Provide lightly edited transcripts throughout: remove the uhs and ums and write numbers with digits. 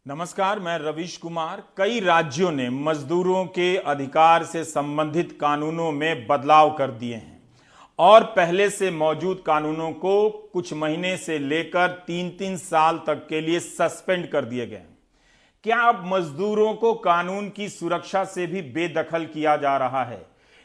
नमस्कार, मैं रवीश कुमार। कई राज्यों ने मजदूरों के अधिकार से संबंधित कानूनों में बदलाव कर दिए हैं और पहले से मौजूद कानूनों को कुछ महीने से लेकर 3-3 साल तक के लिए सस्पेंड कर दिए गए हैं। क्या अब मजदूरों को कानून की सुरक्षा से भी बेदखल किया जा रहा है,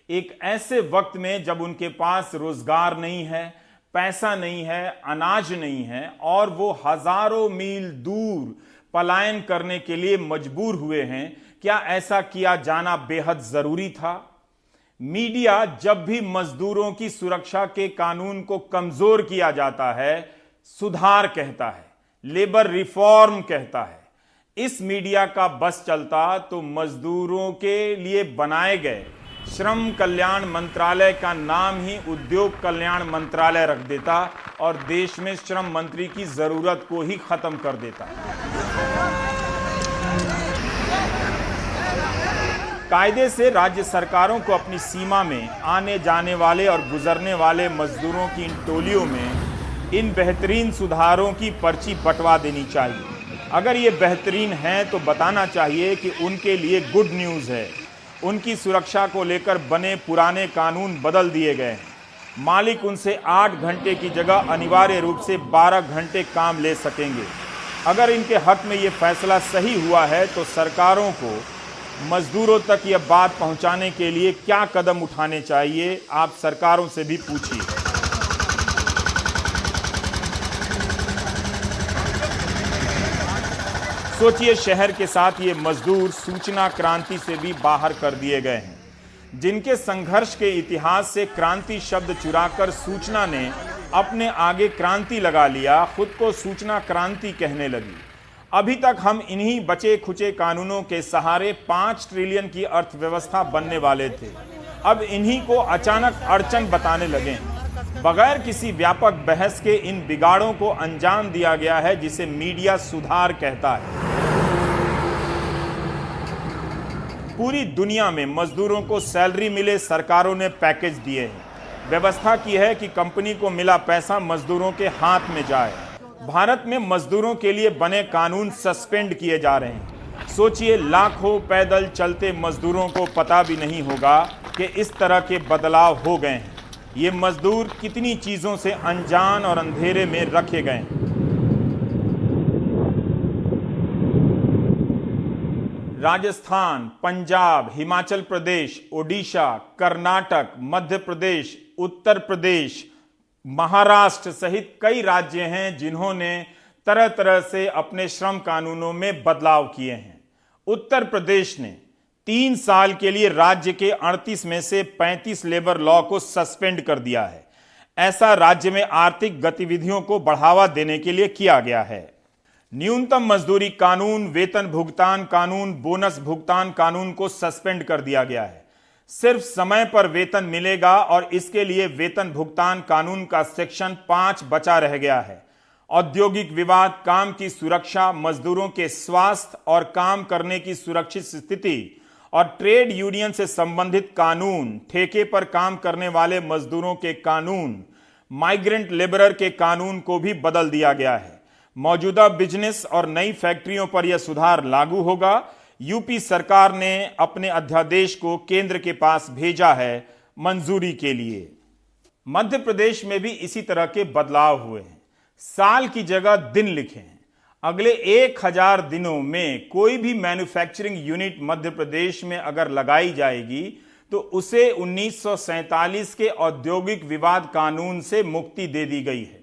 एक ऐसे वक्त में जब उनके पास रोजगार नहीं है, पैसा नहीं है, अनाज नहीं है और वो हजारों मील दूर पलायन करने के लिए मजबूर हुए हैं? क्या ऐसा किया जाना बेहद जरूरी था? मीडिया जब भी मजदूरों की सुरक्षा के कानून को कमजोर किया जाता है, सुधार कहता है, लेबर रिफॉर्म कहता है। इस मीडिया का बस चलता तो मजदूरों के लिए बनाए गए श्रम कल्याण मंत्रालय का नाम ही उद्योग कल्याण मंत्रालय रख देता और देश में श्रम मंत्री की जरूरत को ही खत्म कर देता। कायदे से राज्य सरकारों को अपनी सीमा में आने जाने वाले और गुजरने वाले मजदूरों की इन टोलियों में इन बेहतरीन सुधारों की पर्ची बंटवा देनी चाहिए। अगर ये बेहतरीन है तो बताना चाहिए कि उनके लिए गुड न्यूज़ है। उनकी सुरक्षा को लेकर बने पुराने कानून बदल दिए गए हैं। मालिक उनसे 8 घंटे की जगह अनिवार्य रूप से 12 घंटे काम ले सकेंगे। अगर इनके हक में ये फैसला सही हुआ है तो सरकारों को मजदूरों तक यह बात पहुंचाने के लिए क्या कदम उठाने चाहिए, आप सरकारों से भी पूछिए। सोचिए, शहर के साथ ये मजदूर सूचना क्रांति से भी बाहर कर दिए गए हैं, जिनके संघर्ष के इतिहास से क्रांति शब्द चुराकर सूचना ने अपने आगे क्रांति लगा लिया, खुद को सूचना क्रांति कहने लगी। अभी तक हम इन्हीं बचे खुचे कानूनों के सहारे 5 ट्रिलियन की अर्थव्यवस्था बनने वाले थे। अब इन्हीं को अचानक अड़चन बताने लगे। बगैर किसी व्यापक बहस के इन बिगाड़ों को अंजाम दिया गया है, जिसे मीडिया सुधार कहता है। पूरी दुनिया में मजदूरों को सैलरी मिले, सरकारों ने पैकेज दिए हैं। व्यवस्था की है कि कंपनी को मिला पैसा मजदूरों के हाथ में जाए। भारत में मजदूरों के लिए बने कानून सस्पेंड किए जा रहे हैं। सोचिए, लाखों पैदल चलते मजदूरों को पता भी नहीं होगा कि इस तरह के बदलाव हो गए हैं। ये मजदूर कितनी चीजों से अनजान और अंधेरे में रखे गए हैं। राजस्थान, पंजाब, हिमाचल प्रदेश, ओडिशा, कर्नाटक, मध्य प्रदेश, उत्तर प्रदेश, महाराष्ट्र सहित कई राज्य हैं जिन्होंने तरह तरह से अपने श्रम कानूनों में बदलाव किए हैं। उत्तर प्रदेश ने 3 साल के लिए राज्य के 38 में से 35 लेबर लॉ को सस्पेंड कर दिया है। ऐसा राज्य में आर्थिक गतिविधियों को बढ़ावा देने के लिए किया गया है। न्यूनतम मजदूरी कानून, वेतन भुगतान कानून, बोनस भुगतान कानून को सस्पेंड कर दिया गया है। सिर्फ समय पर वेतन मिलेगा और इसके लिए वेतन भुगतान कानून का सेक्शन 5 बचा रह गया है। औद्योगिक विवाद, काम की सुरक्षा, मजदूरों के स्वास्थ्य और काम करने की सुरक्षित स्थिति और ट्रेड यूनियन से संबंधित कानून, ठेके पर काम करने वाले मजदूरों के कानून, माइग्रेंट लेबरर के कानून को भी बदल दिया गया है। मौजूदा बिजनेस और नई फैक्ट्रियों पर यह सुधार लागू होगा। यूपी सरकार ने अपने अध्यादेश को केंद्र के पास भेजा है मंजूरी के लिए। मध्य प्रदेश में भी इसी तरह के बदलाव हुए हैं। साल की जगह दिन लिखे हैं। अगले 1000 दिनों में कोई भी मैन्युफैक्चरिंग यूनिट मध्य प्रदेश में अगर लगाई जाएगी तो उसे 1947 के औद्योगिक विवाद कानून से मुक्ति दे दी गई है।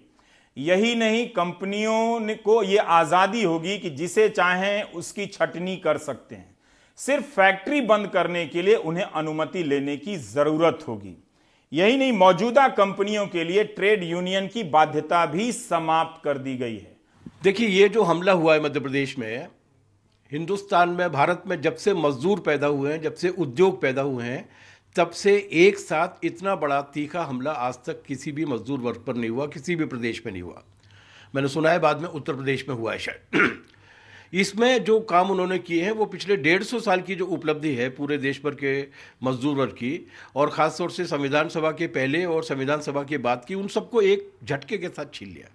यही नहीं, कंपनियों को यह आजादी होगी कि जिसे चाहें उसकी छटनी कर सकते हैं। सिर्फ फैक्ट्री बंद करने के लिए उन्हें अनुमति लेने की जरूरत होगी। यही नहीं, मौजूदा कंपनियों के लिए ट्रेड यूनियन की बाध्यता भी समाप्त कर दी गई है। देखिए, ये जो हमला हुआ है मध्य प्रदेश में, हिंदुस्तान में, भारत में जब से मजदूर पैदा हुए हैं, जब से उद्योग पैदा हुए हैं, तब से एक साथ इतना बड़ा तीखा हमला आज तक किसी भी मजदूर वर्ग पर नहीं हुआ, किसी भी प्रदेश में नहीं हुआ। मैंने सुना है बाद में उत्तर प्रदेश में हुआ है शायद। इसमें जो काम उन्होंने किए हैं वो पिछले 150 साल की जो उपलब्धि है पूरे देश भर के मजदूर वर्ग की, और ख़ास तौर से संविधान सभा के पहले और संविधान सभा के बाद की, उन सबको एक झटके के साथ छीन लिया।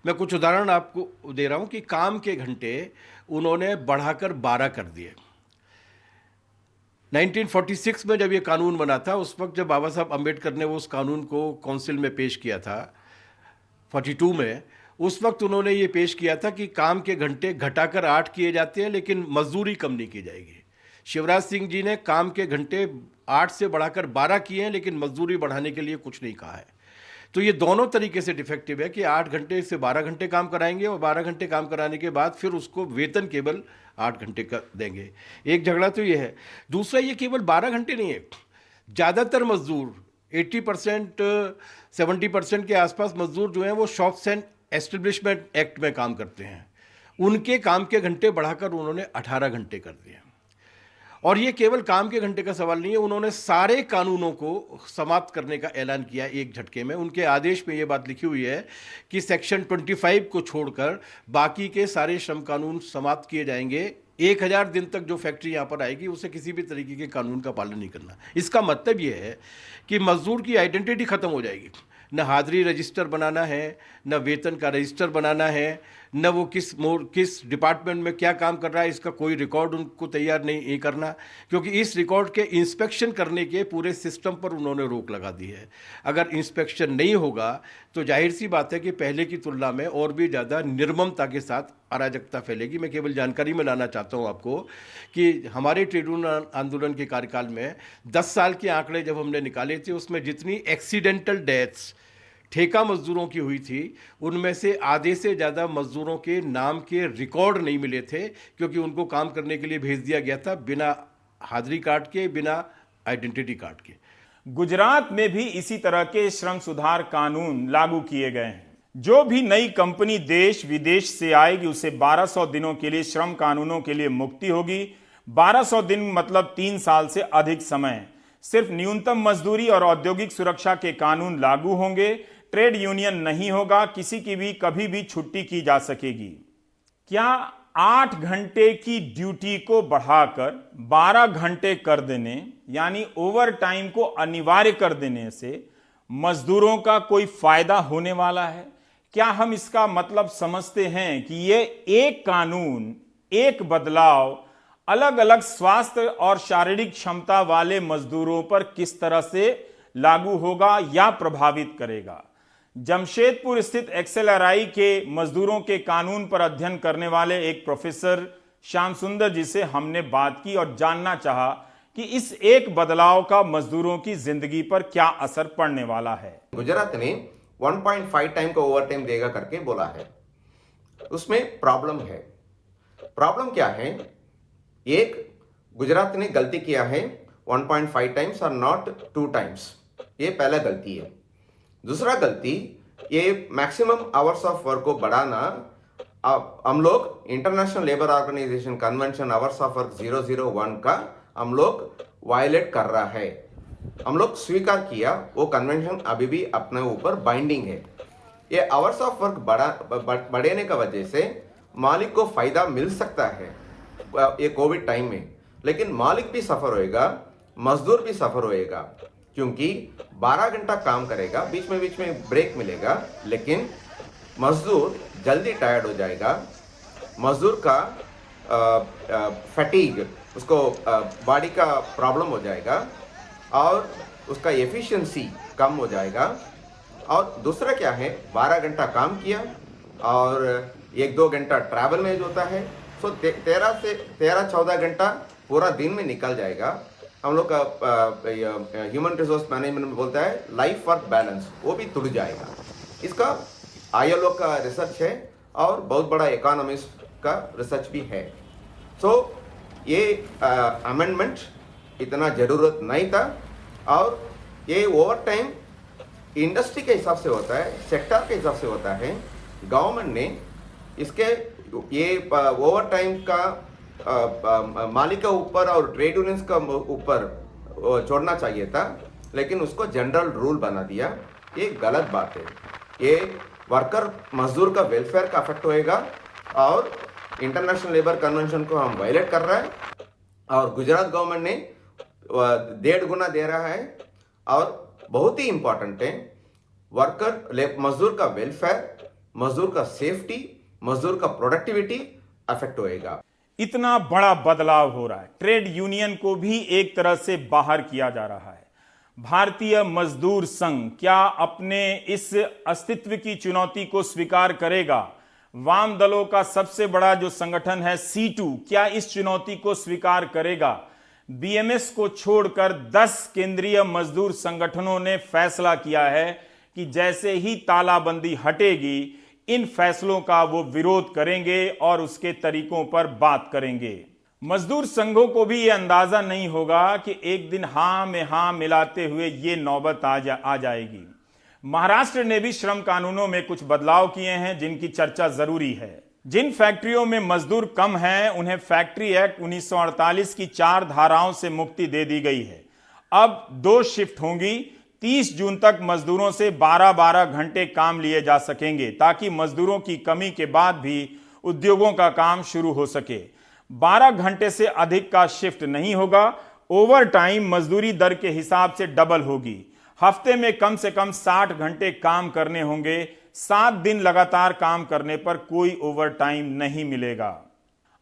मैं कुछ उदाहरण आपको दे रहा हूं कि काम के घंटे उन्होंने बढ़ाकर 12 कर दिए। 1946 में जब ये कानून बना था, उस वक्त जब बाबा साहब अम्बेडकर ने उस कानून को काउंसिल में पेश किया था 42 में, उस वक्त उन्होंने ये पेश किया था कि काम के घंटे घटाकर 8 किए जाते हैं लेकिन मजदूरी कम नहीं की जाएगी। शिवराज सिंह जी ने काम के घंटे 8 से बढ़ाकर 12 किए हैं लेकिन मजदूरी बढ़ाने के लिए कुछ नहीं कहा है। तो ये दोनों तरीके से डिफेक्टिव है कि 8 घंटे से 12 घंटे काम कराएंगे और 12 घंटे काम कराने के बाद फिर उसको वेतन केवल 8 घंटे का देंगे। एक झगड़ा तो ये है। दूसरा, ये केवल 12 घंटे नहीं है, ज़्यादातर मजदूर 80% 70% के आसपास मजदूर जो हैं वो शॉप्स एंड एस्टेब्लिशमेंट एक्ट में काम करते हैं। उनके काम के घंटे बढ़ाकर उन्होंने 18 घंटे कर दिए। और ये केवल काम के घंटे का सवाल नहीं है, उन्होंने सारे कानूनों को समाप्त करने का ऐलान किया एक झटके में। उनके आदेश में ये बात लिखी हुई है कि सेक्शन 25 को छोड़कर बाकी के सारे श्रम कानून समाप्त किए जाएंगे। 1000 दिन तक जो फैक्ट्री यहाँ पर आएगी उसे किसी भी तरीके के कानून का पालन नहीं करना। इसका मतलब ये है कि मजदूर की आइडेंटिटी खत्म हो जाएगी। न हाजिरी रजिस्टर बनाना है, न वेतन का रजिस्टर बनाना है, न वो किस डिपार्टमेंट में क्या काम कर रहा है इसका कोई रिकॉर्ड उनको तैयार नहीं करना, क्योंकि इस रिकॉर्ड के इंस्पेक्शन करने के पूरे सिस्टम पर उन्होंने रोक लगा दी है। अगर इंस्पेक्शन नहीं होगा तो जाहिर सी बात है कि पहले की तुलना में और भी ज़्यादा निर्ममता के साथ अराजकता फैलेगी। मैं केवल जानकारी में लाना चाहता हूँ आपको कि हमारे ट्रेड यूनियन आंदोलन के कार्यकाल में 10 साल के आंकड़े जब हमने निकाले थे, उसमें जितनी एक्सीडेंटल डेथ्स ठेका मजदूरों की हुई थी, उनमें से आधे से ज़्यादा मजदूरों के नाम के रिकॉर्ड नहीं मिले थे, क्योंकि उनको काम करने के लिए भेज दिया गया था बिना हाजिरी कार्ड के, बिना आइडेंटिटी कार्ड के। गुजरात में भी इसी तरह के श्रम सुधार कानून लागू किए गए हैं। जो भी नई कंपनी देश विदेश से आएगी उसे 1200 दिनों के लिए श्रम कानूनों के लिए मुक्ति होगी। 1200 दिन मतलब 3 साल से अधिक समय। सिर्फ न्यूनतम मजदूरी और औद्योगिक सुरक्षा के कानून लागू होंगे। ट्रेड यूनियन नहीं होगा, किसी की भी कभी भी छुट्टी की जा सकेगी। क्या 8 घंटे की ड्यूटी को बढ़ाकर 12 घंटे कर देने यानी ओवर टाइम को अनिवार्य कर देने से मजदूरों का कोई फायदा होने वाला है? क्या हम इसका मतलब समझते हैं कि ये एक कानून, एक बदलाव अलग अलग स्वास्थ्य और शारीरिक क्षमता वाले मजदूरों पर किस तरह से लागू होगा या प्रभावित करेगा? जमशेदपुर स्थित एक्सएलआरआई के मजदूरों के कानून पर अध्ययन करने वाले एक प्रोफेसर श्याम सुंदर जी से हमने बात की और जानना चाहा कि इस एक बदलाव का मजदूरों की जिंदगी पर क्या असर पड़ने वाला है। गुजरात ने 1.5 टाइम का ओवर टाइम देगा करके बोला है। उसमें प्रॉब्लम है। प्रॉब्लम क्या है? एक, गुजरात ने गलती किया है 1.5 टाइम्स और नॉट 2 टाइम्स। ये पहला गलती है। दूसरा गलती, ये मैक्सिमम आवर्स ऑफ वर्क को बढ़ाना, हम लोग international labour organisation convention hours of work 001 का हम लोग वायलेट कर रहा है। हम लोग स्वीकार किया, वो कन्वेंशन अभी भी अपने ऊपर बाइंडिंग है। ये आवर्स ऑफ वर्क बढ़ने का वजह से मालिक को फायदा मिल सकता है ये कोविड टाइम में, लेकिन मालिक भी सफर होएगा, मजदूर भी सफर होएगा, क्योंकि 12 घंटा काम करेगा, बीच में ब्रेक मिलेगा, लेकिन मजदूर जल्दी टायर्ड हो जाएगा। मजदूर का फैटीग, उसको बॉडी का प्रॉब्लम हो जाएगा और उसका एफिशिएंसी कम हो जाएगा। और दूसरा क्या है, 12 घंटा काम किया और 1-2 घंटा ट्रैवल में होता है, सो 13-14 घंटा पूरा दिन में निकल जाएगा। हम लोग का ह्यूमन रिसोर्स मैनेजमेंट में बोलता है लाइफ वर्क बैलेंस, वो भी टूट जाएगा। इसका ILO का रिसर्च है और बहुत बड़ा इकोनॉमिस्ट का रिसर्च भी है। सो ये अमेंडमेंट इतना ज़रूरत नहीं था। और ये ओवर टाइम इंडस्ट्री के हिसाब से होता है, सेक्टर के हिसाब से होता है। गवर्नमेंट ने इसके ये ओवर टाइम का मालिक के ऊपर और ट्रेड यूनियंस का ऊपर छोड़ना चाहिए था, लेकिन उसको जनरल रूल बना दिया। ये गलत बात है। ये वर्कर मजदूर का वेलफेयर का अफेक्ट होएगा और इंटरनेशनल लेबर कन्वेंशन को हम वायलेट कर रहा है। और गुजरात गवर्नमेंट ने 1.5 गुना दे रहा है। और बहुत ही इंपॉर्टेंट है, मजदूर का वेलफेयर मजदूर का सेफ्टी, मजदूर का प्रोडक्टिविटी अफेक्ट होएगा। इतना बड़ा बदलाव हो रहा है, ट्रेड यूनियन को भी एक तरह से बाहर किया जा रहा है। भारतीय मजदूर संघ क्या अपने इस अस्तित्व की चुनौती को स्वीकार करेगा? वाम दलों का सबसे बड़ा जो संगठन है C2 क्या इस चुनौती को स्वीकार करेगा? बीएमएस को छोड़कर 10 केंद्रीय मजदूर संगठनों ने फैसला किया है कि जैसे ही तालाबंदी हटेगी इन फैसलों का वो विरोध करेंगे और उसके तरीकों पर बात करेंगे। मजदूर संघों को भी ये अंदाजा नहीं होगा कि एक दिन हां में हां मिलाते हुए ये नौबत आ जाएगी। महाराष्ट्र ने भी श्रम कानूनों में कुछ बदलाव किए हैं जिनकी चर्चा जरूरी है। जिन फैक्ट्रियों में मजदूर कम हैं उन्हें फैक्ट्री एक्ट 1948 की 4 धाराओं से मुक्ति दे दी गई है। अब 2 शिफ्ट होंगी। 30 जून तक मजदूरों से 12-12 घंटे काम लिए जा सकेंगे ताकि मजदूरों की कमी के बाद भी उद्योगों का काम शुरू हो सके। 12 घंटे से अधिक का शिफ्ट नहीं होगा। ओवर टाइम मजदूरी दर के हिसाब से डबल होगी। हफ्ते में कम से कम 60 घंटे काम करने होंगे। 7 दिन लगातार काम करने पर कोई ओवर टाइम नहीं मिलेगा।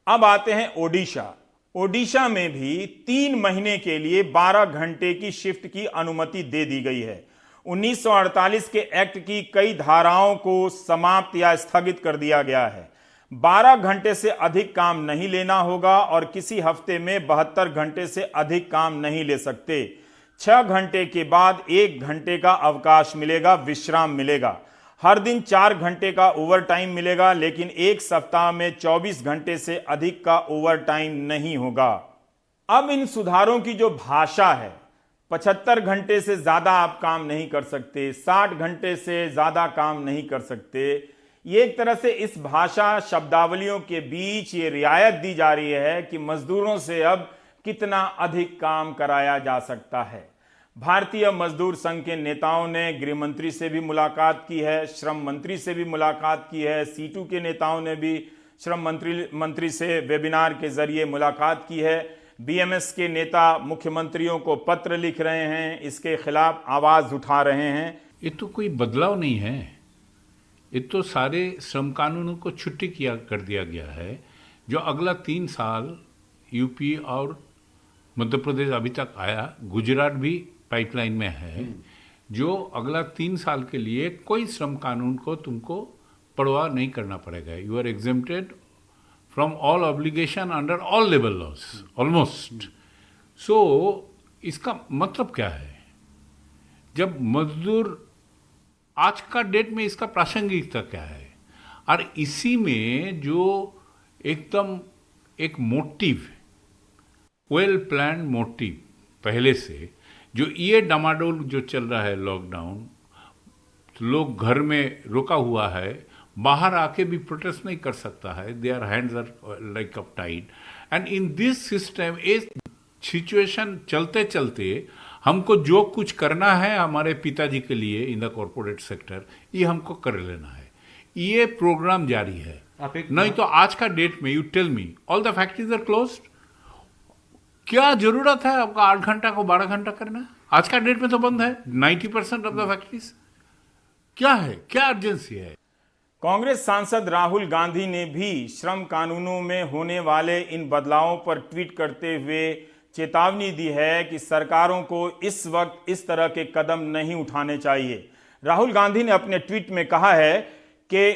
अब आते हैं ओडिशा। ओडिशा में भी 3 महीने के लिए 12 घंटे की शिफ्ट की अनुमति दे दी गई है। 1948 के एक्ट की कई धाराओं को समाप्त या स्थगित कर दिया गया है। 12 घंटे से अधिक काम नहीं लेना होगा और किसी हफ्ते में 72 घंटे से अधिक काम नहीं ले सकते। 6 घंटे के बाद 1 घंटे का अवकाश मिलेगा, विश्राम मिलेगा। हर दिन 4 घंटे का ओवर टाइम मिलेगा, लेकिन एक सप्ताह में 24 घंटे से अधिक का ओवर टाइम नहीं होगा। अब इन सुधारों की जो भाषा है, 75 घंटे से ज्यादा आप काम नहीं कर सकते, 60 घंटे से ज्यादा काम नहीं कर सकते। ये एक तरह से इस भाषा शब्दावलियों के बीच ये रियायत दी जा रही है कि मजदूरों से अब कितना अधिक काम कराया जा सकता है। भारतीय मजदूर संघ के नेताओं ने गृह मंत्री से भी मुलाकात की है, श्रम मंत्री से भी मुलाकात की है। C2 के नेताओं ने भी श्रम मंत्री से वेबिनार के जरिए मुलाकात की है। बीएमएस के नेता मुख्यमंत्रियों को पत्र लिख रहे हैं, इसके खिलाफ आवाज उठा रहे हैं। ये तो कोई बदलाव नहीं है, ये तो सारे श्रम कानूनों को छुट्टी कर दिया गया है। जो अगला 3 साल यूपी और मध्य प्रदेश अभी तक आया, गुजरात भी पाइपलाइन में है, जो अगला 3 साल के लिए कोई श्रम कानून को तुमको परवाह नहीं करना पड़ेगा। You are exempted from all obligation under all labour laws almost. So इसका मतलब क्या है? जब मजदूर आज का डेट में इसका प्रासंगिकता क्या है? और इसी में जो एकदम एक मोटिव, वेल प्लान मोटिव पहले से, जो ये डामाडोल जो चल रहा है, लॉकडाउन, तो लोग घर में रुका हुआ है, बाहर आके भी प्रोटेस्ट नहीं कर सकता है, their hands are like up tied. And in this system ये सिचुएशन चलते चलते हमको जो कुछ करना है हमारे पिताजी के लिए इन द कॉर्पोरेट सेक्टर, ये हमको कर लेना है। ये प्रोग्राम जारी है। नहीं तो आज का डेट में you tell me all the factories are closed. क्या जरूरत है आपका 8 घंटा को 12 घंटा करना? आज का डेट में तो बंद है 90% ऑफ द फैक्ट्रीज। क्या है, क्या अर्जेंसी है? कांग्रेस सांसद राहुल गांधी ने भी श्रम कानूनों में होने वाले इन बदलावों पर ट्वीट करते हुए चेतावनी दी है कि सरकारों को इस वक्त इस तरह के कदम नहीं उठाने चाहिए। राहुल गांधी ने अपने ट्वीट में कहा है कि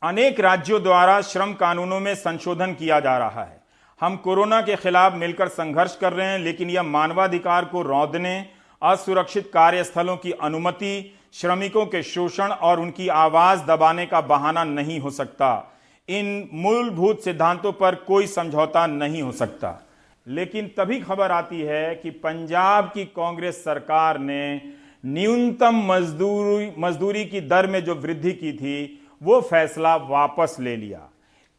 अनेक राज्यों द्वारा श्रम कानूनों में संशोधन किया जा रहा है। हम कोरोना के खिलाफ मिलकर संघर्ष कर रहे हैं, लेकिन यह मानवाधिकार को रौंदने, असुरक्षित कार्यस्थलों की अनुमति, श्रमिकों के शोषण और उनकी आवाज दबाने का बहाना नहीं हो सकता। इन मूलभूत सिद्धांतों पर कोई समझौता नहीं हो सकता। लेकिन तभी खबर आती है कि पंजाब की कांग्रेस सरकार ने न्यूनतम मजदूरी की दर में जो वृद्धि की थी वो फैसला वापस ले लिया।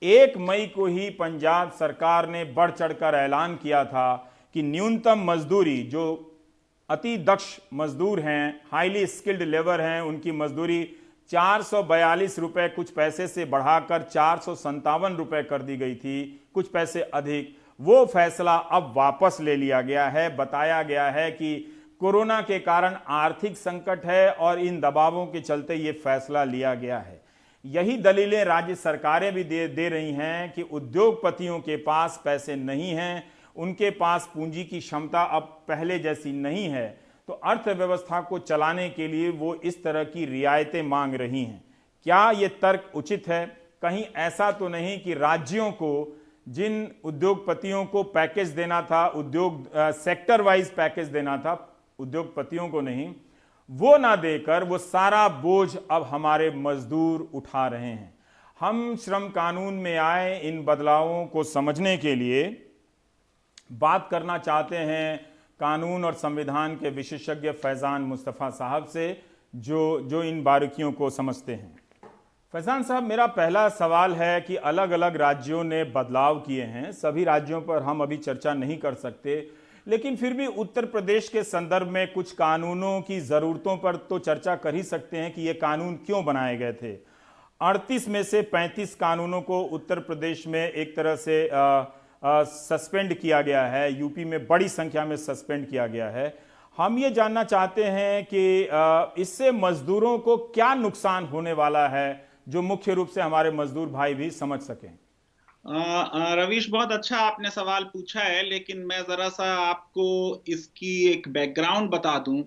1 मई को ही पंजाब सरकार ने बढ़ चढ़कर ऐलान किया था कि न्यूनतम मजदूरी, जो अति दक्ष मजदूर हैं, हाईली स्किल्ड लेबर हैं, उनकी मजदूरी 442 रुपए कुछ पैसे से बढ़ाकर 457 रुपए कर दी गई थी, कुछ पैसे अधिक। वो फैसला अब वापस ले लिया गया है। बताया गया है कि कोरोना के कारण आर्थिक संकट है और इन दबावों के चलते ये फैसला लिया गया है। यही दलीलें राज्य सरकारें भी दे रही हैं कि उद्योगपतियों के पास पैसे नहीं हैं, उनके पास पूंजी की क्षमता अब पहले जैसी नहीं है, तो अर्थव्यवस्था को चलाने के लिए वो इस तरह की रियायतें मांग रही हैं। क्या ये तर्क उचित है? कहीं ऐसा तो नहीं कि राज्यों को जिन उद्योगपतियों को पैकेज देना था, उद्योग सेक्टर वाइज पैकेज देना था, उद्योगपतियों को नहीं, वो ना देकर वो सारा बोझ अब हमारे मजदूर उठा रहे हैं। हम श्रम कानून में आए इन बदलावों को समझने के लिए बात करना चाहते हैं कानून और संविधान के विशेषज्ञ फैजान मुस्तफ़ा साहब से, जो इन बारीकियों को समझते हैं। फैजान साहब, मेरा पहला सवाल है कि अलग अलग राज्यों ने बदलाव किए हैं, सभी राज्यों पर हम अभी चर्चा नहीं कर सकते, लेकिन फिर भी उत्तर प्रदेश के संदर्भ में कुछ कानूनों की ज़रूरतों पर तो चर्चा कर ही सकते हैं कि ये कानून क्यों बनाए गए थे। 38 में से 35 कानूनों को उत्तर प्रदेश में एक तरह से सस्पेंड किया गया है, यूपी में बड़ी संख्या में सस्पेंड किया गया है। हम ये जानना चाहते हैं कि इससे मजदूरों को क्या नुकसान होने वाला है, जो मुख्य रूप से हमारे मजदूर भाई भी समझ सकें। रवीश, बहुत अच्छा आपने सवाल पूछा है, लेकिन मैं जरा सा आपको इसकी एक बैकग्राउंड बता दूं।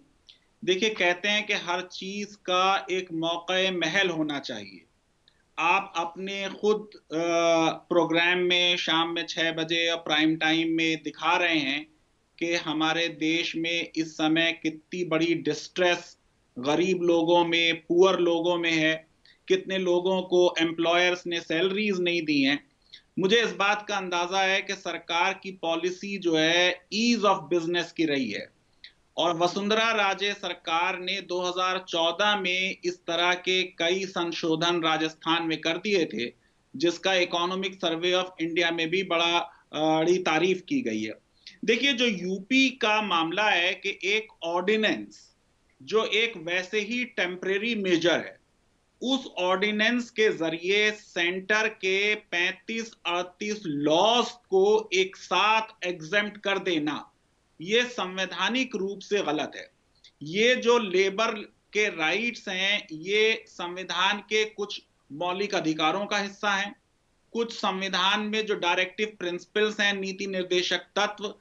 देखिए, कहते हैं कि हर चीज का एक मौके महल होना चाहिए। आप अपने खुद प्रोग्राम में शाम में 6 बजे और प्राइम टाइम में दिखा रहे हैं कि हमारे देश में इस समय कितनी बड़ी डिस्ट्रेस गरीब लोगों में, पुअर लोगों में है, कितने लोगों को एम्प्लॉयर्स ने सैलरीज नहीं दी हैं। मुझे इस बात का अंदाजा है कि सरकार की पॉलिसी जो है ईज ऑफ बिजनेस की रही है, और वसुंधरा राजे सरकार ने 2014 में इस तरह के कई संशोधन राजस्थान में कर दिए थे, जिसका इकोनॉमिक सर्वे ऑफ इंडिया में भी बड़ी तारीफ की गई है। देखिए, जो यूपी का मामला है कि एक ऑर्डिनेंस जो एक वैसे ही टेम्परेरी मेजर है, उस ऑर्डिनेंस के जरिए सेंटर के 35-38 लॉज को एक साथ एग्जेम्प्ट कर देना, ये संवैधानिक रूप से गलत है। ये जो लेबर के राइट्स हैं, ये संविधान के कुछ मौलिक अधिकारों का हिस्सा हैं, कुछ संविधान में जो डायरेक्टिव प्रिंसिपल्स हैं, नीति निर्देशक तत्व,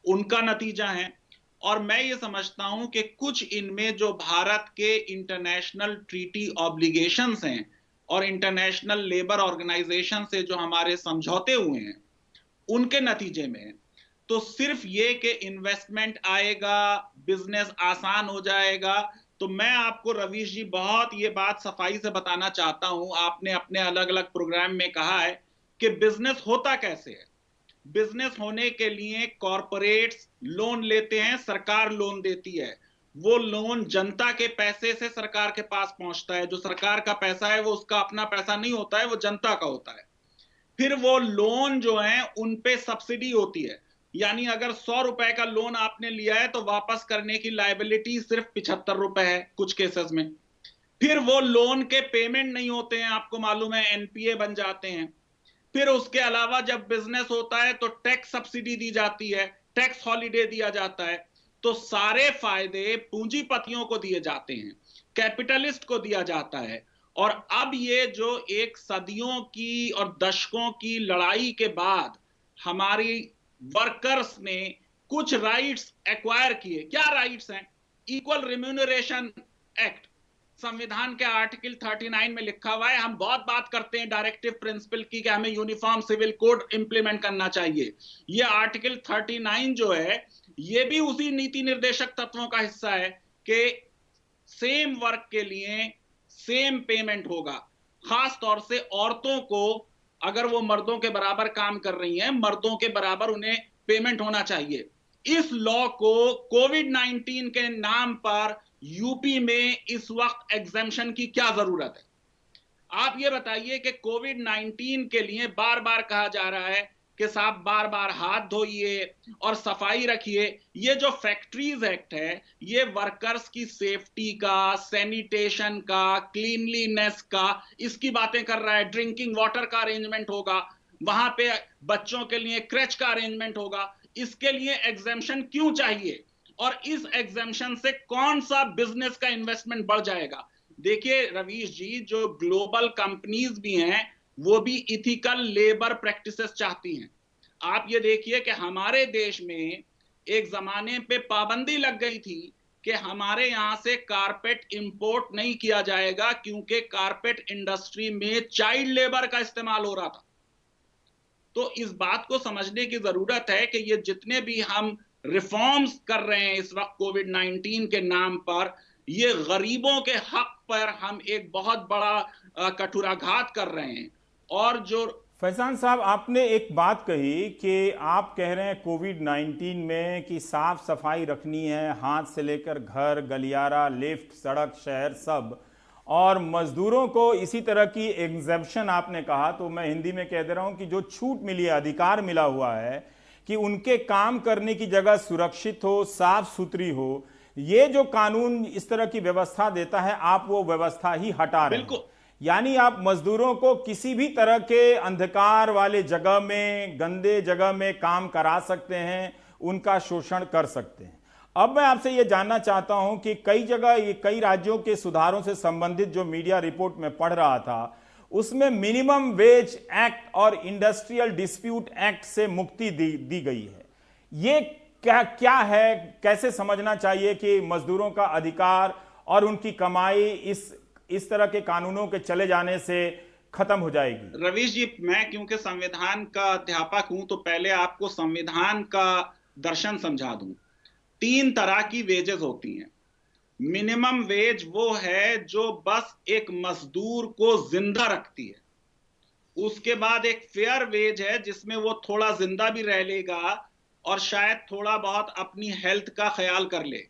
उनका नतीजा है। और मैं ये समझता हूं कि कुछ इनमें जो भारत के इंटरनेशनल ट्रीटी ऑब्लिगेशंस हैं और इंटरनेशनल लेबर ऑर्गेनाइजेशन से जो हमारे समझौते हुए हैं, उनके नतीजे में तो सिर्फ ये कि इन्वेस्टमेंट आएगा, बिजनेस आसान हो जाएगा, तो मैं आपको रवीश जी बहुत ये बात सफाई से बताना चाहता हूं। आपने अपने अलग अलग प्रोग्राम में कहा है कि बिजनेस होता कैसे है। बिजनेस होने के लिए कॉरपोरेट्स लोन लेते हैं, सरकार लोन देती है, वो लोन जनता के पैसे से सरकार के पास पहुंचता है। जो सरकार का पैसा है वो उसका अपना पैसा नहीं होता है, वो जनता का होता है। फिर वो लोन जो है उन पे सब्सिडी होती है, यानी अगर 100 रुपए का लोन आपने लिया है तो वापस करने की लायबिलिटी सिर्फ 75 रुपए है कुछ केसेस में। फिर वो लोन के पेमेंट नहीं होते हैं, आपको मालूम है, एनपीए बन जाते हैं। फिर उसके अलावा जब बिजनेस होता है तो टैक्स सब्सिडी दी जाती है, टैक्स हॉलिडे दिया जाता है, तो सारे फायदे पूंजीपतियों को दिए जाते हैं, कैपिटलिस्ट को दिया जाता है। और अब ये जो एक सदियों की और दशकों की लड़ाई के बाद हमारी वर्कर्स ने कुछ राइट्स एक्वायर किए। क्या राइट्स हैं? इक्वल रिम्यूनरेशन एक्ट, संविधान के आर्टिकल 39 में लिखा हुआ है। हम बहुत बात करते हैं डायरेक्टिव प्रिंसिपल की कि हमें यूनिफॉर्म सिविल कोड इंप्लीमेंट करना चाहिए। ये आर्टिकल 39 जो है, ये भी उसी नीति निर्देशक तत्वों का हिस्सा है कि सेम वर्क के लिए सेम पेमेंट होगा। खास तौर से औरतों को, अगर वो मर्दों के बराबर काम कर रही हैं, मर्दों के बराबर उन्हें पेमेंट होना चाहिए। इस लॉ को कोविड-19 के नाम पर यूपी में इस वक्त एग्जेम्पशन की क्या जरूरत है? आप ये बताइए कि कोविड-19 के लिए बार बार कहा जा रहा है कि साहब बार बार हाथ धोइए और सफाई रखिए। ये जो फैक्ट्रीज एक्ट है, ये वर्कर्स की सेफ्टी का, सैनिटेशन का, क्लीनलीनेस का, इसकी बातें कर रहा है। ड्रिंकिंग वाटर का अरेंजमेंट होगा, वहां पे बच्चों के लिए क्रेच का अरेंजमेंट होगा। इसके लिए एग्जेम्पशन क्यों चाहिए और इस एग्जेम्पशन से कौन सा बिजनेस का इन्वेस्टमेंट बढ़ जाएगा? देखिए रवीश जी, जो ग्लोबल कंपनीज भी हैं वो भी इथिकल लेबर प्रैक्टिसेस चाहती हैं। आप ये देखिए कि हमारे देश में एक जमाने पे पाबंदी लग गई थी कि हमारे यहां से कारपेट इंपोर्ट नहीं किया जाएगा, क्योंकि कारपेट इंडस्ट्री में चाइल्ड लेबर का इस्तेमाल हो रहा था। तो इस बात को समझने की जरूरत है कि ये जितने भी हम रिफॉर्म्स कर रहे हैं इस वक्त कोविड 19 के नाम पर, ये गरीबों के हक पर हम एक बहुत बड़ा कठोराघात कर रहे हैं। और जो फैजान साहब, आपने एक बात कही कि आप कह रहे हैं कोविड 19 में कि साफ सफाई रखनी है, हाथ से लेकर घर, गलियारा, लिफ्ट, सड़क, शहर सब, और मजदूरों को इसी तरह की एग्जेप्शन आपने कहा, तो मैं हिंदी में कह दे रहा हूं कि जो छूट मिली है, अधिकार मिला हुआ है कि उनके काम करने की जगह सुरक्षित हो, साफ सुथरी हो, ये जो कानून इस तरह की व्यवस्था देता है, आप वो व्यवस्था ही हटा रहे हैं। बिल्कुल, यानी आप मजदूरों को किसी भी तरह के अंधकार वाले जगह में, गंदे जगह में काम करा सकते हैं, उनका शोषण कर सकते हैं। अब मैं आपसे यह जानना चाहता हूं कि कई जगह, ये कई राज्यों के सुधारों से संबंधित जो मीडिया रिपोर्ट में पढ़ रहा था, उसमें मिनिमम वेज एक्ट और इंडस्ट्रियल डिस्प्यूट एक्ट से मुक्ति दी गई है। ये क्या है, कैसे समझना चाहिए कि मजदूरों का अधिकार और उनकी कमाई इस तरह के कानूनों के चले जाने से खत्म हो जाएगी? रवीश जी, मैं क्योंकि संविधान का अध्यापक हूं तो पहले आपको संविधान का दर्शन समझा दूं। 3 तरह की वेजेस होती हैं। मिनिमम वेज वो है जो बस एक मजदूर को जिंदा रखती है। उसके बाद एक फेयर वेज है जिसमें वो थोड़ा जिंदा भी रह लेगा और शायद थोड़ा बहुत अपनी हेल्थ का ख्याल कर ले।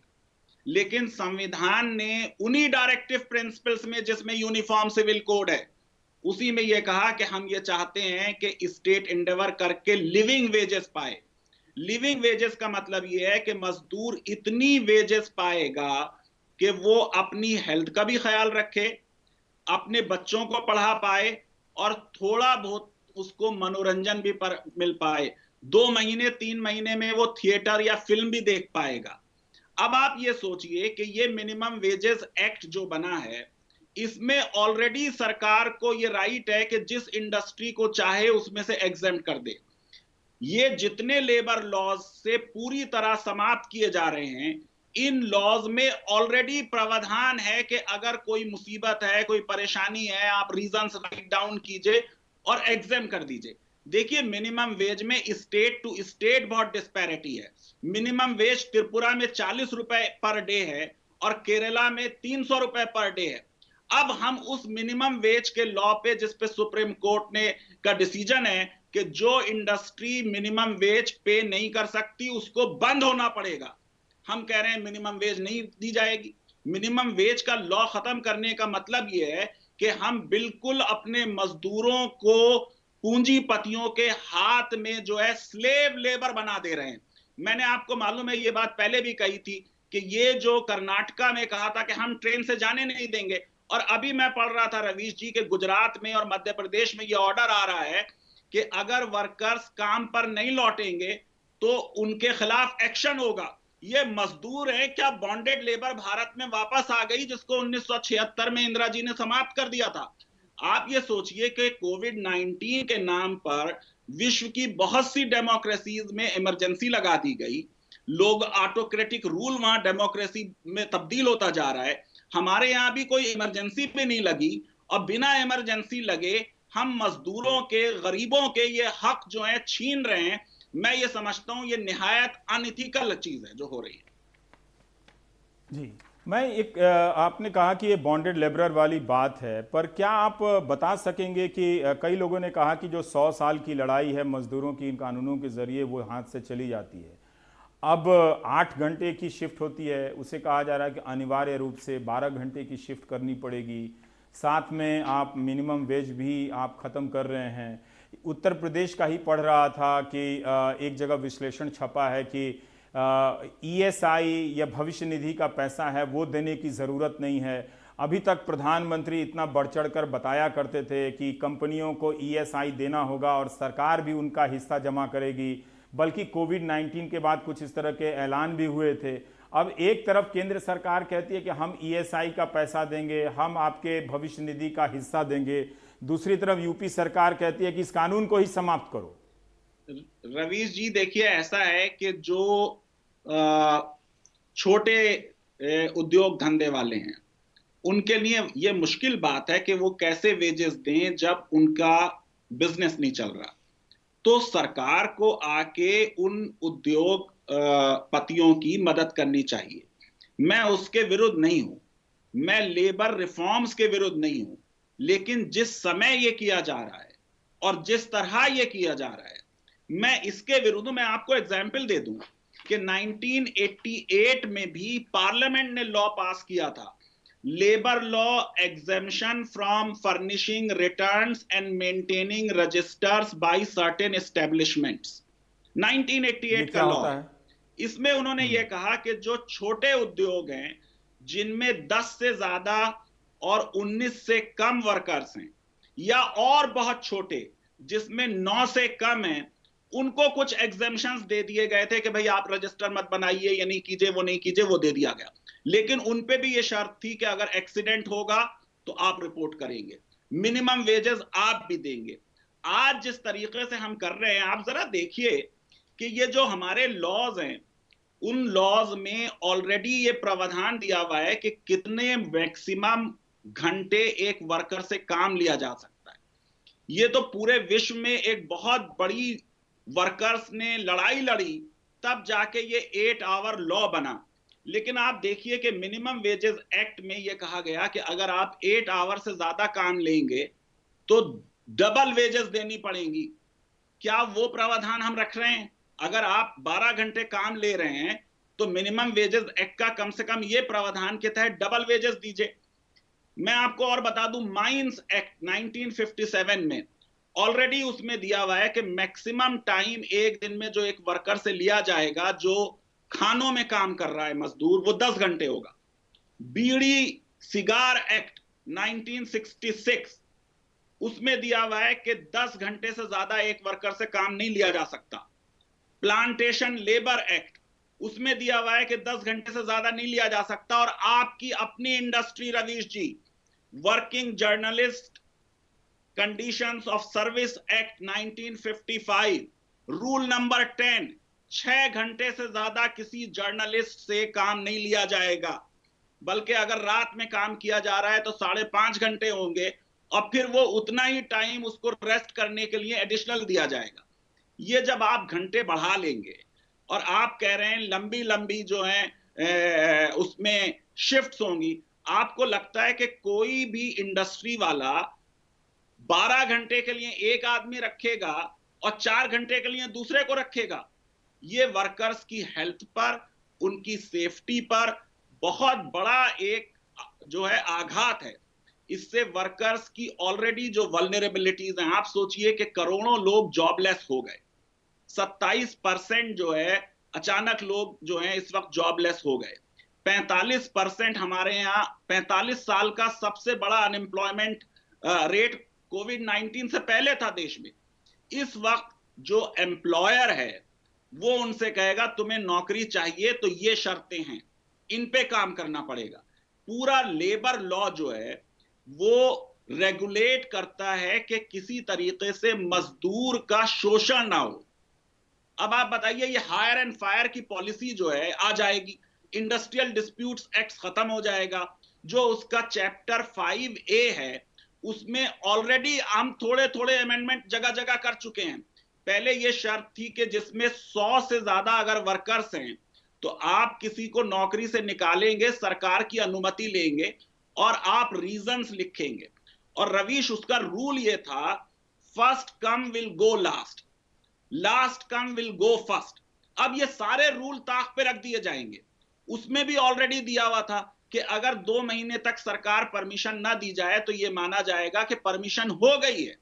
लेकिन संविधान ने उन्हीं डायरेक्टिव प्रिंसिपल्स में, जिसमें यूनिफॉर्म सिविल कोड है, उसी में यह कहा कि हम ये चाहते हैं कि स्टेट इंडेवर करके लिविंग वेजेस पाए। लिविंग वेजेस का मतलब यह है कि मजदूर इतनी वेजेस पाएगा कि वो अपनी हेल्थ का भी ख्याल रखे, अपने बच्चों को पढ़ा पाए और थोड़ा बहुत उसको मनोरंजन भी मिल पाए। 2 महीने 3 महीने में वो थिएटर या फिल्म भी देख पाएगा। अब आप ये सोचिए कि ये मिनिमम वेजेस एक्ट जो बना है, इसमें ऑलरेडी सरकार को ये राइट है कि जिस इंडस्ट्री को चाहे उसमें से एग्जेम्प्ट कर दे। ये जितने लेबर लॉज से पूरी तरह समाप्त किए जा रहे हैं, इन लॉज में ऑलरेडी प्रावधान है कि अगर कोई मुसीबत है, कोई परेशानी है, आप रीजंस राइट डाउन कीजिए और एग्जेम्प्ट कर दीजिए। देखिए, मिनिमम वेज में स्टेट टू स्टेट बहुत डिस्पैरिटी है। मिनिमम वेज त्रिपुरा में 40 रुपए पर डे है और केरला में 300 रुपए पर डे है। अब हम उस मिनिमम वेज के लॉ पे, जिस पे सुप्रीम कोर्ट ने का डिसीजन है कि जो इंडस्ट्री मिनिमम वेज पे नहीं कर सकती उसको बंद होना पड़ेगा, हम कह रहे हैं मिनिमम वेज नहीं दी जाएगी। मिनिमम वेज का लॉ खत्म करने का मतलब यह है कि हम बिल्कुल अपने मजदूरों को पूंजीपतियों के हाथ में जो है स्लेव लेबर बना दे रहे हैं। मैंने आपको मालूम है, ये बात पहले भी कही थी कि ये जो कर्नाटका में कहा था कि हम ट्रेन से जाने नहीं देंगे, और अभी मैं पढ़ रहा था रवीश जी के गुजरात में और मध्य प्रदेश में ये ऑर्डर आ रहा है कि अगर वर्कर्स काम पर नहीं लौटेंगे तो उनके खिलाफ एक्शन होगा। ये मजदूर है क्या? बॉन्डेड लेबर भारत में वापस आ गई, जिसको 1976 में इंदिरा जी ने समाप्त कर दिया था। आप ये सोचिए कि कोविड 19 के नाम पर विश्व की बहुत सी डेमोक्रेसीज में इमरजेंसी लगा दी गई। लोग ऑटोक्रेटिक रूल वहां डेमोक्रेसी में तब्दील होता जा रहा है। हमारे यहां भी कोई इमरजेंसी पे नहीं लगी, और बिना इमरजेंसी लगे हम मजदूरों के, गरीबों के ये हक जो है छीन रहे हैं। मैं ये समझता हूं ये निहायत अनइथिकल चीज है जो हो रही है। जी, मैं आपने कहा कि ये बॉन्डेड लेबरर वाली बात है, पर क्या आप बता सकेंगे कि कई लोगों ने कहा कि जो 100 साल की लड़ाई है मजदूरों की, इन कानूनों के जरिए वो हाथ से चली जाती है। अब 8 घंटे की शिफ्ट होती है, उसे कहा जा रहा है कि अनिवार्य रूप से 12 घंटे की शिफ्ट करनी पड़ेगी। साथ में आप मिनिमम वेज भी आप ख़त्म कर रहे हैं। उत्तर प्रदेश का ही पढ़ रहा था कि एक जगह विश्लेषण छपा है कि ESI या भविष्य निधि का पैसा है वो देने की ज़रूरत नहीं है। अभी तक प्रधानमंत्री इतना बढ़ चढ़ कर बताया करते थे कि कंपनियों को ESI देना होगा और सरकार भी उनका हिस्सा जमा करेगी, बल्कि कोविड 19 के बाद कुछ इस तरह के ऐलान भी हुए थे। अब एक तरफ केंद्र सरकार कहती है कि हम ईएसआई का पैसा देंगे, हम आपके भविष्य निधि का हिस्सा देंगे, दूसरी तरफ यूपी सरकार कहती है कि इस कानून को ही समाप्त करो। रवीश जी देखिए, ऐसा है कि जो छोटे उद्योग धंधे वाले हैं उनके लिए ये मुश्किल बात है कि वो कैसे वेजेस दें जब उनका बिजनेस नहीं चल रहा। तो सरकार को आके उन उद्योग पतियों की मदद करनी चाहिए। मैं उसके विरुद्ध नहीं हूं, मैं लेबर रिफॉर्म्स के विरुद्ध नहीं हूं, लेकिन जिस समय ये किया जा रहा है और जिस तरह ये किया जा रहा है, मैं इसके विरुद्ध हूं। मैं आपको एग्जाम्पल दे दूं कि 1988 में भी पार्लियामेंट ने लॉ पास किया था, labour law exemption from furnishing returns and maintaining registers by certain establishments. 1988 का लॉ है। इसमें उन्होंने ये कहा कि जो छोटे उद्योग हैं जिनमें 10 से ज्यादा और 19 से कम वर्कर्स हैं, या और बहुत छोटे जिसमें 9 से कम हैं, उनको कुछ एग्जेम्पशंस दे दिए गए थे कि भाई आप रजिस्टर मत बनाइए, ये नहीं कीजिए, वो नहीं कीजिए, वो दे दिया गया। लेकिन उन पे भी ये शर्त थी कि अगर एक्सीडेंट होगा तो आप रिपोर्ट करेंगे, मिनिमम वेजेस आप भी देंगे। आज जिस तरीके से हम कर रहे हैं, आप जरा देखिए कि ये जो हमारे लॉज हैं, उन लॉज में ऑलरेडी ये प्रावधान दिया हुआ है कि कितने मैक्सिमम घंटे एक वर्कर से काम लिया जा सकता है। ये तो पूरे विश्व में एक बहुत बड़ी वर्कर्स ने लड़ाई लड़ी, तब जाके ये 8 आवर लॉ बना। लेकिन आप देखिए कि मिनिमम वेजेस एक्ट में ये कहा गया कि अगर आप 8 आवर से ज्यादा काम लेंगे तो डबल वेजेस देनी पड़ेंगी। क्या वो प्रावधान हम रख रहे हैं? अगर आप 12 घंटे काम ले रहे हैं तो मिनिमम वेजेस एक्ट का कम से कम ये प्रावधान के तहत डबल वेजेस दीजिए। मैं आपको और बता दूं, माइंस एक्ट 1957 में ऑलरेडी उसमें दिया हुआ है कि मैक्सिमम टाइम एक दिन में जो एक वर्कर से लिया जाएगा जो खानों में काम कर रहा है मजदूर, वो 10 घंटे होगा। बीड़ी सिगार एक्ट 1966 उसमें दिया हुआ है कि 10 घंटे से ज्यादा एक वर्कर से काम नहीं लिया जा सकता। प्लांटेशन लेबर एक्ट उसमें दिया हुआ है कि 10 घंटे से ज्यादा नहीं लिया जा सकता। और आपकी अपनी industry Ravish ji, working journalist conditions of service act 1955 rule number 10, 6 घंटे से ज्यादा किसी जर्नलिस्ट से काम नहीं लिया जाएगा, बल्कि अगर रात में काम किया जा रहा है तो 5.5 घंटे होंगे और फिर वो उतना ही टाइम उसको रेस्ट करने के लिए एडिशनल दिया जाएगा। ये जब आप घंटे बढ़ा लेंगे और आप कह रहे हैं लंबी लंबी जो है उसमें शिफ्ट्स होंगी, आपको लगता है कि कोई भी इंडस्ट्री वाला 12 घंटे के लिए एक आदमी रखेगा और 4 घंटे के लिए दूसरे को रखेगा? ये वर्कर्स की हेल्थ पर, उनकी सेफ्टी पर बहुत बड़ा एक जो है आघात है। इससे वर्कर्स की ऑलरेडी जो वल्नरेबिलिटीज हैं, आप सोचिए कि करोड़ों लोग जॉबलेस हो गए, 27% जो है अचानक लोग जो हैं इस वक्त जॉबलेस हो गए, 45% हमारे यहाँ 45 साल का सबसे बड़ा अनएम्प्लॉयमेंट रेट कोविड-19 से पहले था देश में। इस वक्त जो एम्प्लॉयर है वो उनसे कहेगा तुम्हें नौकरी चाहिए तो ये शर्तें हैं, इन पे काम करना पड़ेगा। पूरा लेबर लॉ जो है वो रेगुलेट करता है कि किसी तरीके से मजदूर का शोषण ना हो। अब आप बताइए, ये हायर एंड फायर की पॉलिसी जो है आ जाएगी, इंडस्ट्रियल डिस्प्यूट्स एक्ट खत्म हो जाएगा, जो उसका चैप्टर 5A है उसमें ऑलरेडी हम थोड़े थोड़े अमेंडमेंट जगह जगह कर चुके हैं। पहले ये शर्त थी कि जिसमें 100 से ज्यादा अगर वर्कर्स हैं तो आप किसी को नौकरी से निकालेंगे, सरकार की अनुमति लेंगे और आप रीजंस लिखेंगे। और रवीश, उसका रूल ये था, first come will go last, last come will go first. अब ये सारे रूल ताक पे रख दिए जाएंगे। उसमें भी ऑलरेडी दिया हुआ था कि अगर 2 महीने तक सरकार परमिशन ना दी जाए तो यह माना जाएगा कि परमिशन हो गई है,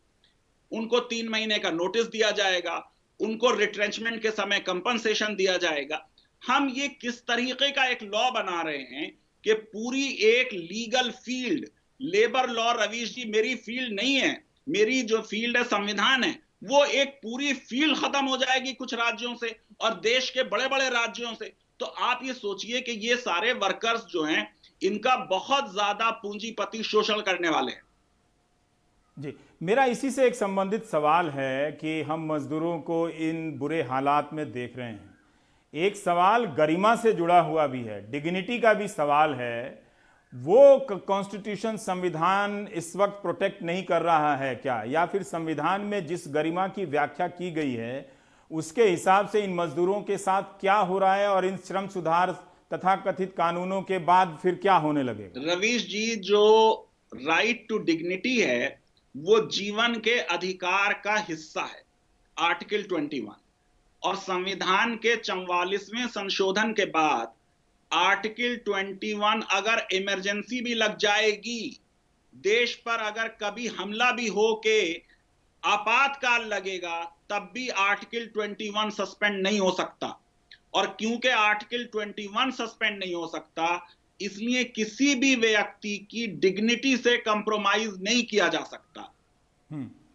उनको 3 महीने का नोटिस दिया जाएगा, उनको रिट्रेंचमेंट के समय कंपनसेशन दिया जाएगा। हम ये किस तरीके का एक लॉ बना रहे हैं कि पूरी एक legal field, labour law Ravish ji मेरी फील्ड नहीं है, मेरी जो फील्ड है संविधान है, वो एक पूरी फील्ड खत्म हो जाएगी कुछ राज्यों से और देश के बड़े बड़े राज्यों से। तो आप ये सोचिए कि ये सारे वर्कर्स जो हैं, इनका बहुत ज्यादा पूंजीपति शोषण करने वाले हैं। जी, मेरा इसी से एक संबंधित सवाल है कि हम मजदूरों को इन बुरे हालात में देख रहे हैं। एक सवाल गरिमा से जुड़ा हुआ भी है, डिग्निटी का भी सवाल है। वो कॉन्स्टिट्यूशन, संविधान इस वक्त प्रोटेक्ट नहीं कर रहा है क्या, या फिर संविधान में जिस गरिमा की व्याख्या की गई है उसके हिसाब से इन मजदूरों के साथ क्या हो रहा है, और इन श्रम सुधार तथा कथित कानूनों के बाद फिर क्या होने लगेगा? रवीश जी, जो राइट टू डिग्निटी है वो जीवन के अधिकार का हिस्सा है, आर्टिकल 21, और संविधान के 44वें संशोधन के बाद आर्टिकल 21 अगर इमरजेंसी भी लग जाएगी, देश पर अगर कभी हमला भी हो के आपातकाल लगेगा, तब भी आर्टिकल 21 सस्पेंड नहीं हो सकता। और क्योंकि आर्टिकल 21 सस्पेंड नहीं हो सकता, इसलिए किसी भी व्यक्ति की डिग्निटी से कंप्रोमाइज नहीं किया जा सकता।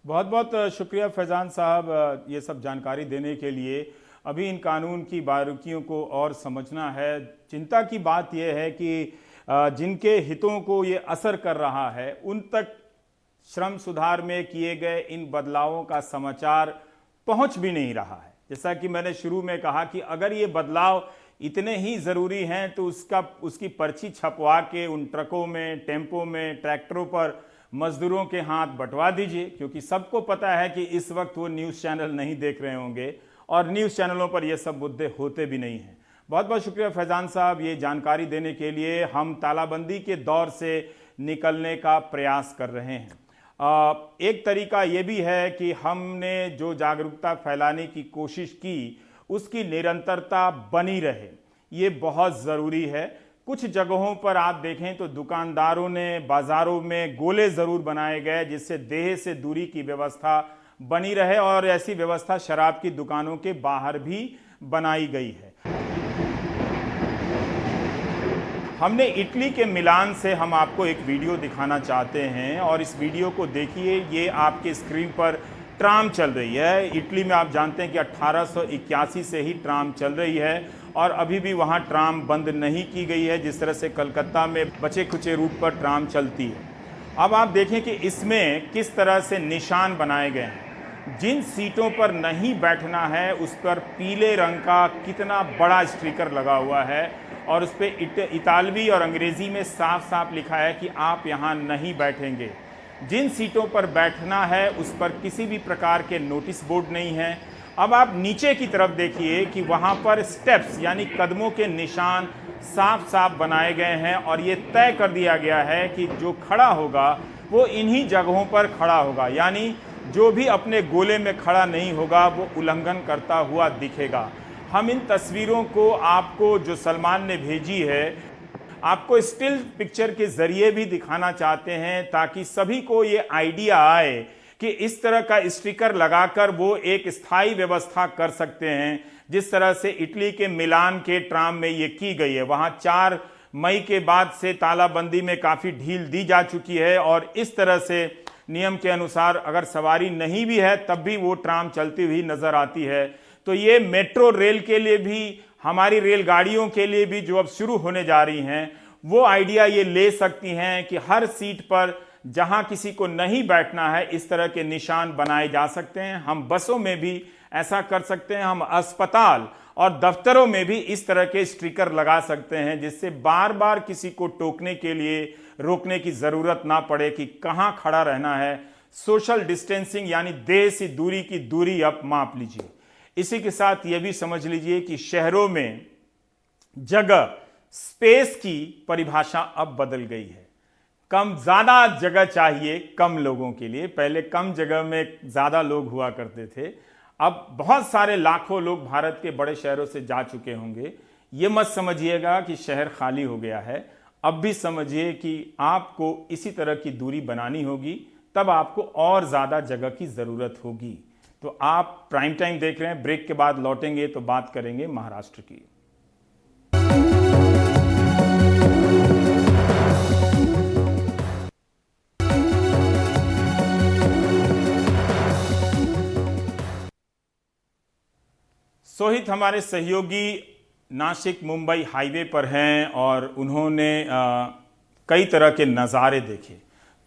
बहुत बहुत शुक्रिया फैजान साहब, ये सब जानकारी देने के लिए। अभी इन कानून की बारीकियों को और समझना है। चिंता की बात यह है कि जिनके हितों को ये असर कर रहा है उन तक श्रम सुधार में किए गए इन बदलावों का समाचार पहुंच भी नहीं रहा है। जैसा कि मैंने शुरू में कहा कि अगर ये बदलाव इतने ही ज़रूरी हैं तो उसकी पर्ची छपवा के उन ट्रकों में, टेम्पो में, ट्रैक्टरों पर मजदूरों के हाथ बंटवा दीजिए, क्योंकि सबको पता है कि इस वक्त वो न्यूज़ चैनल नहीं देख रहे होंगे और न्यूज़ चैनलों पर ये सब मुद्दे होते भी नहीं हैं। बहुत बहुत शुक्रिया फैजान साहब, ये जानकारी देने के लिए। हम तालाबंदी के दौर से निकलने का प्रयास कर रहे हैं। एक तरीका ये भी है कि हमने जो जागरूकता फैलाने की कोशिश की उसकी निरंतरता बनी रहे, ये बहुत ज़रूरी है। कुछ जगहों पर आप देखें तो दुकानदारों ने बाज़ारों में गोले ज़रूर बनाए गए जिससे देह से दूरी की व्यवस्था बनी रहे, और ऐसी व्यवस्था शराब की दुकानों के बाहर भी बनाई गई है। हमने इटली के मिलान से हम आपको एक वीडियो दिखाना चाहते हैं, और इस वीडियो को देखिए। ये आपके स्क्रीन पर ट्राम चल रही है। इटली में आप जानते हैं कि 1881 से ही ट्राम चल रही है, और अभी भी वहाँ ट्राम बंद नहीं की गई है, जिस तरह से कलकत्ता में बचे खुचे रूट पर ट्राम चलती है। अब आप देखें कि इसमें किस तरह से निशान बनाए गए हैं। जिन सीटों पर नहीं बैठना है उस पर पीले रंग का कितना बड़ा स्टिकर लगा हुआ है, और उस पर इतालवी और अंग्रेज़ी में साफ साफ लिखा है कि आप यहाँ नहीं बैठेंगे। जिन सीटों पर बैठना है उस पर किसी भी प्रकार के नोटिस बोर्ड नहीं है। अब आप नीचे की तरफ देखिए कि वहाँ पर स्टेप्स यानी कदमों के निशान साफ साफ बनाए गए हैं, और ये तय कर दिया गया है कि जो खड़ा होगा वो इन्हीं जगहों पर खड़ा होगा, यानी जो भी अपने गोले में खड़ा नहीं होगा वो उल्लंघन करता हुआ दिखेगा। हम इन तस्वीरों को आपको, जो सलमान ने भेजी है, आपको स्टिल पिक्चर के ज़रिए भी दिखाना चाहते हैं, ताकि सभी को ये आइडिया आए कि इस तरह का स्टिकर लगाकर वो एक स्थायी व्यवस्था कर सकते हैं, जिस तरह से इटली के मिलान के ट्राम में ये की गई है। वहाँ 4 मई के बाद से तालाबंदी में काफ़ी ढील दी जा चुकी है, और इस तरह से नियम के अनुसार अगर सवारी नहीं भी है तब भी वो ट्राम चलती हुई नज़र आती है। तो ये मेट्रो रेल के लिए भी, हमारी रेलगाड़ियों के लिए भी जो अब शुरू होने जा रही हैं, वो आइडिया ये ले सकती हैं कि हर सीट पर जहां किसी को नहीं बैठना है इस तरह के निशान बनाए जा सकते हैं। हम बसों में भी ऐसा कर सकते हैं, हम अस्पताल और दफ्तरों में भी इस तरह के स्टिकर लगा सकते हैं, जिससे बार बार किसी को टोकने के लिए, रोकने की ज़रूरत ना पड़े कि कहां खड़ा रहना है। सोशल डिस्टेंसिंग यानी देह से दूरी की दूरी आप माप लीजिए। इसी के साथ ये भी समझ लीजिए कि शहरों में जगह, स्पेस की परिभाषा अब बदल गई है। ज़्यादा जगह चाहिए कम लोगों के लिए। पहले कम जगह में ज़्यादा लोग हुआ करते थे, अब बहुत सारे लाखों लोग भारत के बड़े शहरों से जा चुके होंगे। ये मत समझिएगा कि शहर खाली हो गया है, अब भी समझिए कि आपको इसी तरह की दूरी बनानी होगी, तब आपको और ज़्यादा जगह की ज़रूरत होगी। तो आप प्राइम टाइम देख रहे हैं, ब्रेक के बाद लौटेंगे तो बात करेंगे महाराष्ट्र की। सोहित हमारे सहयोगी नासिक मुंबई हाईवे पर हैं और उन्होंने कई तरह के नज़ारे देखे।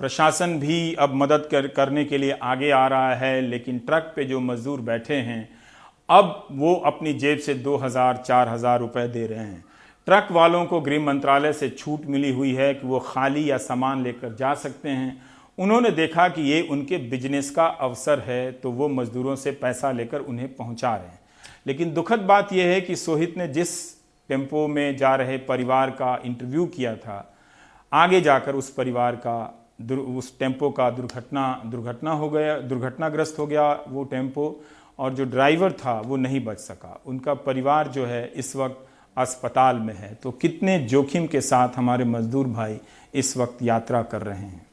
प्रशासन भी अब मदद करने के लिए आगे आ रहा है, लेकिन ट्रक पे जो मजदूर बैठे हैं अब वो अपनी जेब से 2,000-4,000 रुपये दे रहे हैं। ट्रक वालों को गृह मंत्रालय से छूट मिली हुई है कि वो खाली या सामान लेकर जा सकते हैं। उन्होंने देखा कि ये उनके बिजनेस का अवसर है तो वो मजदूरों से पैसा लेकर उन्हें पहुंचा रहे हैं। लेकिन दुखद बात यह है कि सोहित ने जिस टेम्पो में जा रहे परिवार का इंटरव्यू किया था, आगे जाकर उस परिवार का उस टेम्पो का दुर्घटना हो गया, दुर्घटनाग्रस्त हो गया वो टेम्पो, और जो ड्राइवर था वो नहीं बच सका। उनका परिवार जो है इस वक्त अस्पताल में है। तो कितने जोखिम के साथ हमारे मजदूर भाई इस वक्त यात्रा कर रहे हैं।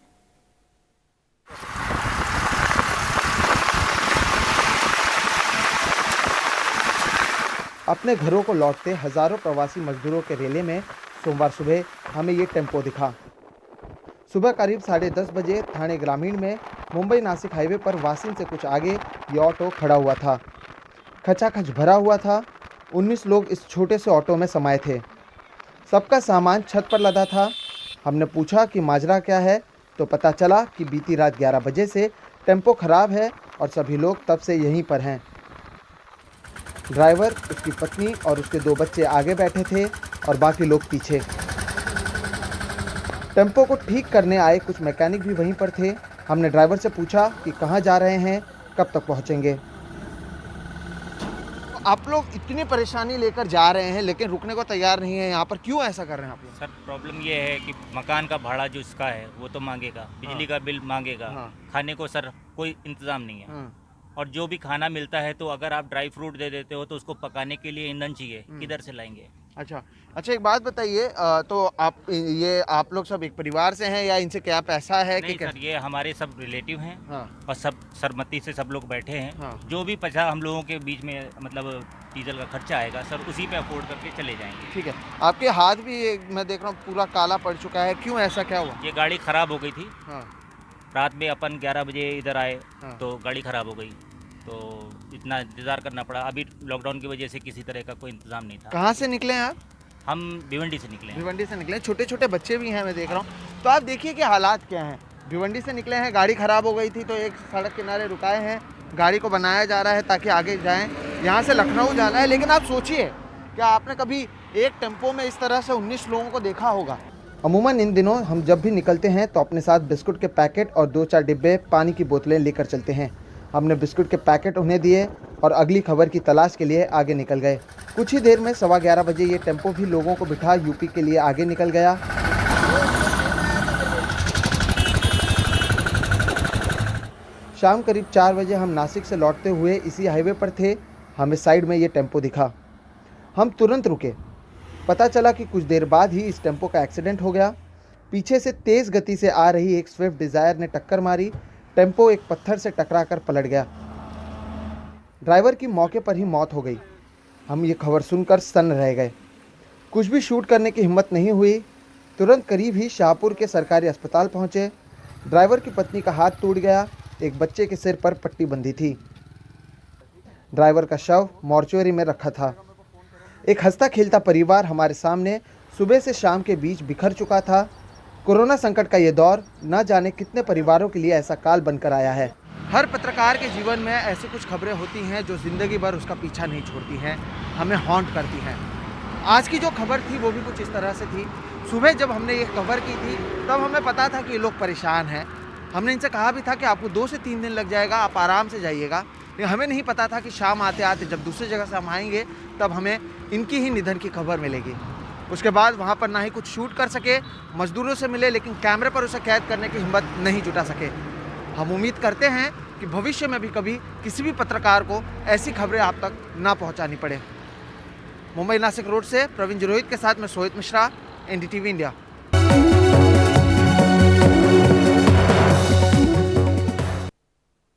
अपने घरों को लौटते हजारों प्रवासी मजदूरों के रेले में सोमवार सुबह हमें ये टेम्पो दिखा। सुबह करीब 10:30 बजे ठाणे ग्रामीण में मुंबई नासिक हाईवे पर वासिन से कुछ आगे ये ऑटो खड़ा हुआ था। खचाखच भरा हुआ था। 19 लोग इस छोटे से ऑटो में समाये थे। सबका सामान छत पर लदा था। हमने पूछा कि माजरा क्या है तो पता चला कि बीती रात 11 बजे से टेम्पो खराब है और सभी लोग तब से यहीं पर हैं। ड्राइवर, उसकी पत्नी और उसके 2 बच्चे आगे बैठे थे और बाकी लोग पीछे। टेम्पो को ठीक करने आए कुछ मैकेनिक भी वहीं पर थे। हमने ड्राइवर से पूछा कि कहाँ जा रहे हैं, कब तक पहुँचेंगे। आप लोग इतनी परेशानी लेकर जा रहे हैं लेकिन रुकने को तैयार नहीं है यहाँ पर, क्यों ऐसा कर रहे हैं आप लोग? सर प्रॉब्लम ये है कि मकान का भाड़ा जो इसका है वो तो मांगेगा, बिजली का बिल मांगेगा, खाने को सर कोई इंतजाम नहीं है। और जो भी खाना मिलता है तो अगर आप ड्राई फ्रूट दे देते हो तो उसको पकाने के लिए ईंधन चाहिए, किधर से लाएंगे? अच्छा, एक बात बताइए, तो आप लोग सब एक परिवार से हैं या इनसे क्या पैसा है? नहीं कि सर, ये हमारे सब रिलेटिव हैं। हाँ। और सब सरमती से सब लोग बैठे हैं। हाँ। जो भी पैसा हम लोगों के बीच में मतलब डीजल का खर्चा आएगा सर, उसी पे अफोर्ड करके चले जाएंगे। ठीक है। आपके हाथ भी मैं देख रहा हूँ पूरा काला पड़ चुका है, क्यों, ऐसा क्या हुआ? ये गाड़ी खराब हो गई थी। हाँ। रात में अपन 11 बजे इधर आए। हाँ। तो गाड़ी खराब हो गई तो इतना इंतज़ार करना पड़ा। अभी लॉकडाउन की वजह से किसी तरह का कोई इंतज़ाम नहीं था। कहाँ से निकले हैं आप? हम भिवंडी से निकले हैं। भिवंडी से निकले। छोटे छोटे बच्चे भी हैं मैं देख रहा हूँ। तो आप देखिए कि हालात क्या हैं। भिवंडी से निकले हैं, गाड़ी खराब हो गई थी तो एक सड़क किनारे रुकाए हैं, गाड़ी को बनाया जा रहा है ताकि आगे जाएं। यहाँ से लखनऊ जाना है। लेकिन आप सोचिए, क्या आपने कभी एक टेम्पो में इस तरह से 19 लोगों को देखा होगा? अमूमन इन दिनों हम जब भी निकलते हैं तो अपने साथ बिस्कुट के पैकेट और 2-4 डिब्बे पानी की बोतलें लेकर चलते हैं। हमने बिस्कुट के पैकेट उन्हें दिए और अगली खबर की तलाश के लिए आगे निकल गए। कुछ ही देर में 11:15 बजे ये टेम्पो भी लोगों को बिठा यूपी के लिए आगे निकल गया। शाम करीब 4 बजे हम नासिक से लौटते हुए इसी हाईवे पर थे। हमें साइड में ये टेम्पो दिखा। हम तुरंत रुके। पता चला कि कुछ देर बाद ही इस टेम्पो का एक्सीडेंट हो गया। पीछे से तेज़ गति से आ रही एक स्विफ्ट डिज़ायर ने टक्कर मारी। टेम्पो एक पत्थर से टकराकर पलट गया। ड्राइवर की मौके पर ही मौत हो गई। हम ये खबर सुनकर सन्न रह गए। कुछ भी शूट करने की हिम्मत नहीं हुई। तुरंत करीब ही शाहपुर के सरकारी अस्पताल पहुंचे। ड्राइवर की पत्नी का हाथ टूट गया। एक बच्चे के सिर पर पट्टी बंधी थी। ड्राइवर का शव मॉर्चुअरी में रखा था। एक हंसता खेलता परिवार हमारे सामने सुबह से शाम के बीच बिखर चुका था। कोरोना संकट का ये दौर न जाने कितने परिवारों के लिए ऐसा काल बनकर आया है। हर पत्रकार के जीवन में ऐसी कुछ खबरें होती हैं जो ज़िंदगी भर उसका पीछा नहीं छोड़ती हैं, हमें हॉन्ट करती हैं। आज की जो खबर थी वो भी कुछ इस तरह से थी। सुबह जब हमने ये कवर की थी तब हमें पता था कि ये लोग परेशान हैं। हमने इनसे कहा भी था कि आपको 2 से 3 दिन लग जाएगा, आप आराम से जाइएगा। लेकिन हमें नहीं पता था कि शाम आते आते जब दूसरी जगह से हम आएंगे तब हमें इनकी ही निधन की खबर मिलेगी। उसके बाद वहाँ पर ना ही कुछ शूट कर सके, मजदूरों से मिले लेकिन कैमरे पर उसे कैद करने की हिम्मत नहीं जुटा सके। हम उम्मीद करते हैं कि भविष्य में भी कभी किसी भी पत्रकार को ऐसी खबरें आप तक ना पहुँचानी पड़े। मुंबई नासिक रोड से प्रवीण जिरोहित के साथ मैं सोहित मिश्रा, NDTV इंडिया।